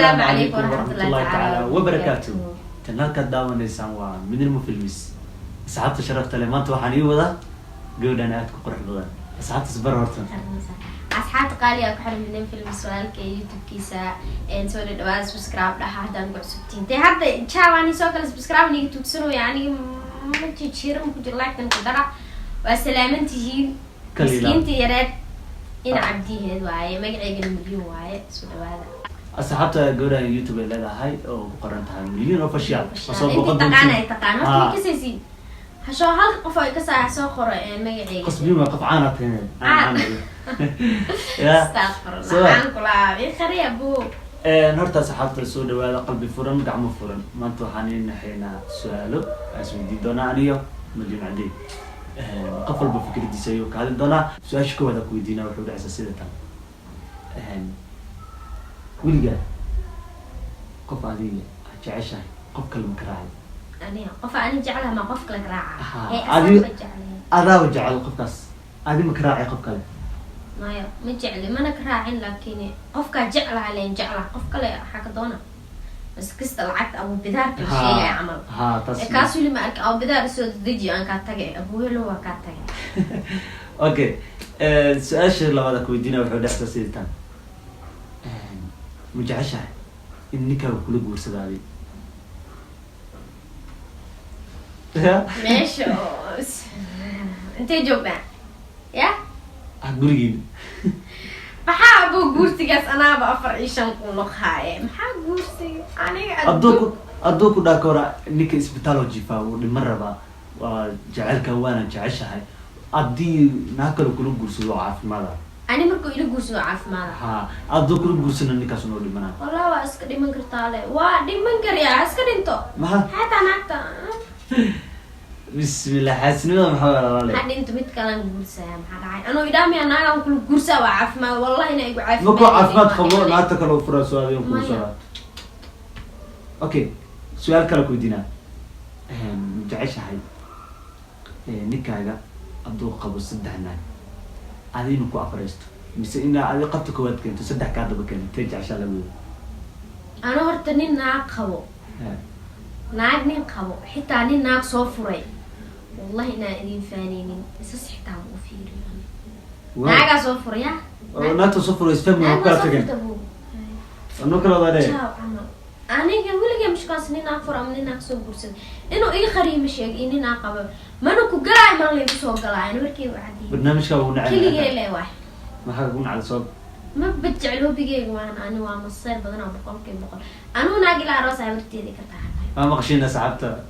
السلام عليكم ورحمة الله تعالى وبركاته. تنالك الدعوة نيسان ومن المفلمس أصحابت شرفت لي ما توحني وذا جود أنا أتكو قرح بغان أصحابت سبر هرتن أصحابت قالي أكو حرم من الفيلم سؤال كي يوتيوب كيسا إن سوري دوال سبسكرايب لها هذا نقول ستين تي حتى إن شاء الله سوكل سبسكرايب نيجي تكسروا يعني ما تشير ممكن لايك تنقدر والسلامة تجي مسكين تيرات إن عبدي هذا واي ما يعيق المليون واي سوري هذا أصحابت جود أنا يوتيوب اللي هاي أو قرنتها مليون أوفيشال أنت تقانا في كيسي هشو هل قفاي كسا سوخر ما يعيق قصبي ما قطعانة هنا استغفر الله عنك لا يخري أبو نهرتا صحابت السود وهذا قلبي فرن قعمو فرن ما انتو حانين حينا سؤالو اسمي دي دونا انيو مليون عندي قفل بفكر دي سيو كهذا دونا سؤال شكو هذا كويدينا وحود عسا سيدتا ولقا قف هذه جعشا قف كلمة كراعي أنا قف أنا جعلها ما قف لك راعة هذه أراو جعل قف كاس هذه مكراعي قف كلمة ما مجعل ما نكراعين لكن قفك جعل عليه جعل قفك لا حاجة دونا بس كست العقد أو بدار كل شيء يعمل كاسو اللي معك أو بدار سود ديجي أنا كاتجي أبوه اللي هو كاتجي أوكي سؤال شيء لو هذا كويدينا وحود إحساسي تام مجعشة إنك وكل جور سدادي ماشي أنت جوبان يا أقولين maxaa abuu guurtigaas anaaba afar iyo shan kun noqhaaye maxaa guurtiga aniga adoo ku dhaakora ninka isbitaalo jifa oo dhimar raba waa jacaylka waana jeceshahay adii naakalo kula guursado caafimaad ani markuu ila guursado caafimaad ha adoo kula guursano ninkaas noo dhimanaa wallahi waa iska dhiman kartaa le waa dhiman kariyaa iska dhinto hata naagta بسم الله حسنا ما حاول على حد انت ميت كلام غورسا ما داعي انا ادامي انا كل غورسا وعافما والله انا ايغو عافما مكو عافماد خبر لا تكلو فرس هذه كل سؤال اوكي سؤال كلا كويدينا جعيش هاي نيكاغا ادو قبو سدحنا ادي نكو افريست بس ان ادي قبتك واد كنت سدح كادبا كنت تجعش على انا هرتني ناق خبو ناق نين خبو حتى اني ناق سو فري والله إنا إدين فانينين إساس حتى عمو فيري ناقا صفر يا ناقا صفر يسفهم وكاتكين أنو كلا داري أنا قلت مش كاسنين أفر أمنين أكسو برسل إنو إيه خريم الشيء إني ناقا منو كقراي ما اللي بسوق قراي أنا بركي وعدي برنامج كابون على كل جاي لي واحد ما حكون على صوب ما بتجعلوه بيجي وانا أنا ومصير بدنا بقول كي بقول أنا ناقي لا رأس عملتي ذيك التاحة ما مقشينا سعبتها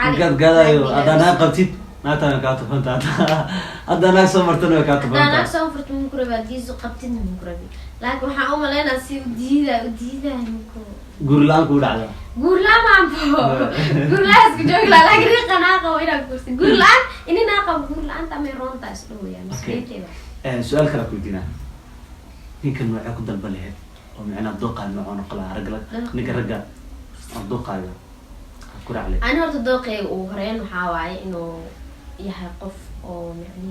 قد قالوا هذا أنا قلتي ناتنا كاتبان تاتا هذا أنا سمرتنا كاتبان هذا أنا سمرت من كربي ديزو قبتين من كربي لكن وحاوم لنا سيف جديدة منكم قرلان كود على قرلان ما بو قرلان اسكجوك لا لكن قناقة وين كرسي قرلان إني ناقة قرلان تاميرون تاسلو يعني مسكيتي سؤال كلا كويدينا يمكن نوعك ضرب لهاد ومعنا الدوقة المعون قلها رجلك نيك الرجال الدوقة هذا أنا ورد دوقي وهرين وحاوعي إنه يحقف أو يعني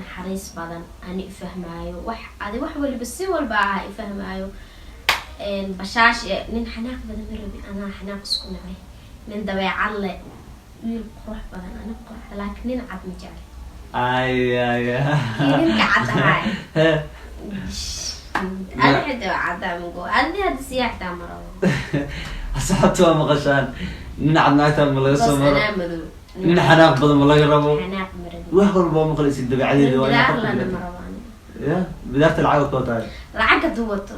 نحريص بعدين أنا أفهمه هذا واحد اللي بس هو الباع يفهمه بشاش من حناق بدل مربي أنا حناق سكون عليه من دواء علق يروح بدل أنا بقول لكن نعد مجال يمكن عد هاي أنا حد عد من جوا أنا هذا سياح تامر أصحابته مغشان نعد ناكتر من بس أنا مدو من حناق بدل ما لا يربو حناق مربي وهو البوم مخلص يدبي عليه دواء يا بدأت العقد كوتاي العقد دوت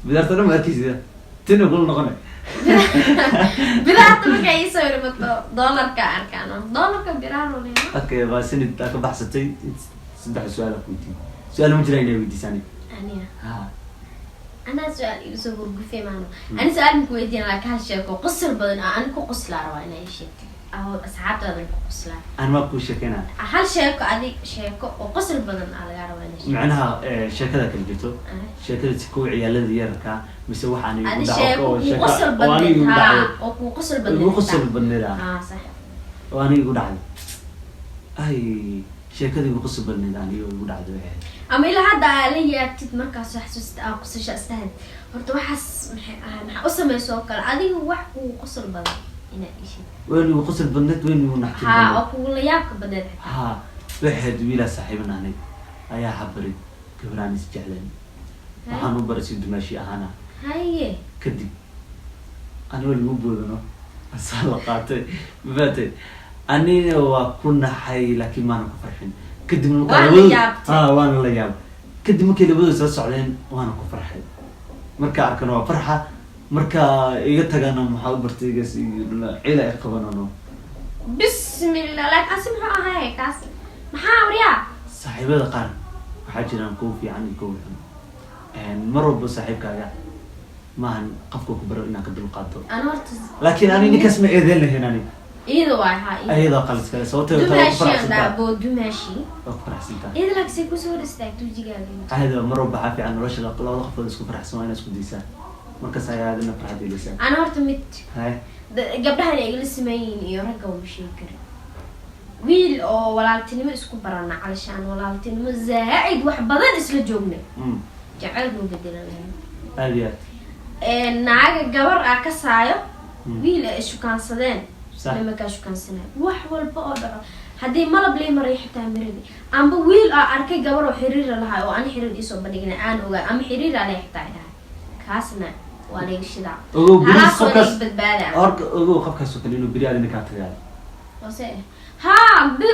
بدأت أنا مركز ده تنقول نقول بدأت ما يصير متو دولار كأركان دولار كبيرانو ليه أوكي بس إني تأكل بحثتي سدح سؤالك ويدي سؤال مجرين ويدي ثاني أنا سؤال يسوي في معنا أنا سؤال مكويدين على كهالشيء قصر بدن أنا قص لا روى أنا شيء أو أصحاب هذا قص لا أنا ما بقول شكنا هالشيء أدي شيء وقصر بدن على روى أنا شيء معناها شكلك البيتو شكلك تكوع الذي يركع مسوي حني هذا شيء وقصر بدن ها وقصر بدن وقصر بدن لا صح وأنا يقول عن أي sheekadii ugu qosol badneyd aniga ugu dhacday waxay ama ilaa hadda la yaabtid markaas wax xasuusta aan qosasha astahan horta waxaas maxaa u samayso oo kale adiga wax uu qosol badan ina ishin weyn ugu qosol badneyd weyn ugu naxtin ha oo kugu la yaabka badneyd ha waxaad wiila saaxiibanaanay ayaa xabaray gabraan is jecleen waxaan u baray si dumaashi ahaana haye kadib anigoo lagu boodano asaa la qaatay mafaatay anina waa ku naxay laakiin maana ku farxin kadib waana la yaab kadib markay labadooda soo socdeen waana ku farxay markaa arkana waa farxa markaa iga tagana maxaa u bartay igas ciila ay qabanano bismillah laakiin asi muxuu ahay kaas maxaa wariyaa saaxiibada qaar waxaa jiraan kuwa fiican iyo kuwa xun mar walba saaxiibkaaga maahan qofka ku baro inaad ka dulqaato laakiin ani ninkaas ma eedeyn lahayn ani iyada waa ha iyada qalis kale sababtoo dumaashi oo faraxsanta iyada laakiin ku soo istaagto jigaaga ayada mar walba waxaa fiican nolosha labada qofood isku faraxsan waa inaad isku diisaan markaas ayaa adina farxad yeelaysaa ana horta mid gabdhahan ay la sameeyeen iyo ragga uma sheegi karin wiil oo walaaltinimo isku barana calashaan walaaltinimo zaaid wax badan isla joognay jacayl buu bedelan aadiya naaga gabar ah ka saayo wiil ay shukaansadeen lama ka shukaansanay wax walba oo dhaco hadii malab lay maray xitaa miradi amba wiil ah arkay gabar oo xiriir lahaa oo aan xiriir isoo bandhignay aan ogaa ama xiriir ah lay xitaa ilahay kaasna waa leeg shida qofkaas badbaada ogo qofkaas oo kale inuu biri aadina ka tagay wase ha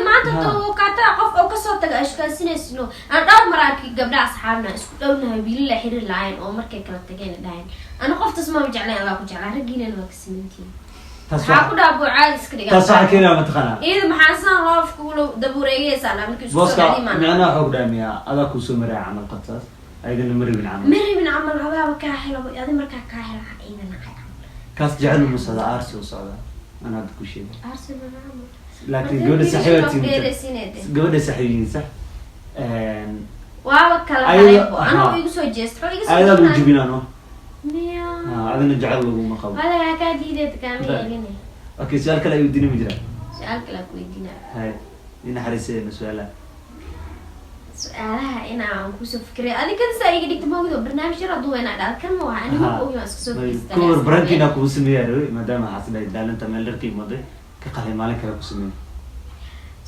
maanta too kaata qof oo ka soo taga ashkaasinaysno aan dhawr mararkii gabdha asxaabna isku dhownahay wiil la xiriir lahayn oo markay kala tageen dhahayn ana qoftas ma jeclaan Allah ku jeclaa ragiina waa ka simantiin ha ku dhaabo caad iska dhigaa taas waxa keenaa ma taqana maxaa san loofku uu dabureeyaysan markii isku soo dhalimaan macna xoog dhaamiya ada ku soo maray camal qataas aydan maribin camal hawa ka helo adi marka ka helo aydan kaas jecel musada arsi oo socda ana ad ku sheegay arsi banaamo laakiin gabadha saxiibatiinta gabadha saxiibinsa waa kala qaybo ana igu soo jeesto ayada u jibinano miya adina jacayl lagu ma qabo wala ka diideed kaamiyeen okay su'aal kale ayuu dina mijra su'aal kale ku weydiina hay ina xariisay su'aalaha ina aan ku soo fikiray adiga sa iga dhigto mawduuc barnaamij yar adoo ina dhaal kan waa anigu oo aan isku soo fikiray kuwar brankina ku sameeyay maadaama xasilay daalanta meel dharkii maday ka qalay maalin kale ku sameeyay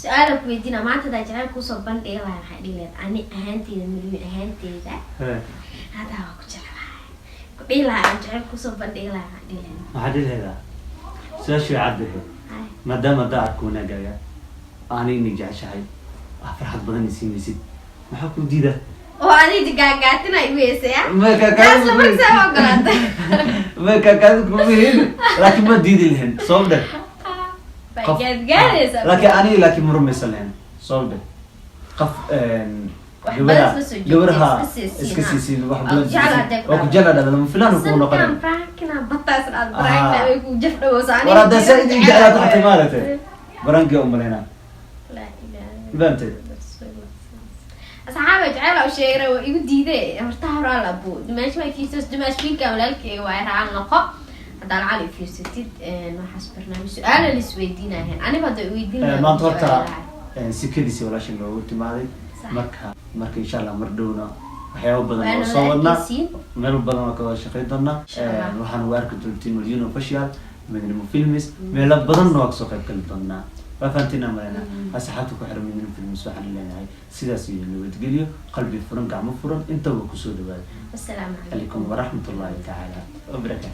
su'aal ku weydiina maanta da jacayl ku soo bandhig lahayn waxa dhileed ani ahaanteeda milmi ahaanteeda hada waa ku jeclahay ku dhilahay jacayl ku soo bandhig lahayn waxa dhileed waxa dhileeda su'aashu caddahay maadaama da ku naagaga ani ni jeceshahay farxad badan siinaysid maxaa ku diida oo adiga gaagaatina ay weesaya ma ka ku weyn laakiin ma diidi lahayn sababta laakiin ani laakiin murmaysan lahayn sababta qaf gabadha iska siisiin wax badan oo ku jeclaada lama filaan ku noqon kina bataas aad baraayna ay ku jafdhawsaan warada sayd jeclaada xataa maalate baranka umalena bante asxaabay jacayl oo sheegay oo igu diiday horta hore la buu dimash ma fiisos dimash fiinka walaalkay waa raan noqo hadaan cali fiirsatid waxaas barnaamij su'aal la isweydiinahay aniga hada weydiinay maanta horta sikadiisi walaashin loo timaaday marka insha Allah mar dhowna waxyaabo badan oo soo wadna meel badan oo ka shaqeyn doona waxaan u arki doontiin milyan official midnimo films meel badan oo ka soo qayb gali doona فانتنا معنا أصحابك وحرم من الفيلم سبحان الله يعني سيداسي نودجليو قلبي فرن قام فرن انت وكسود بعد السلام عليكم ورحمة الله تعالى وبركاته.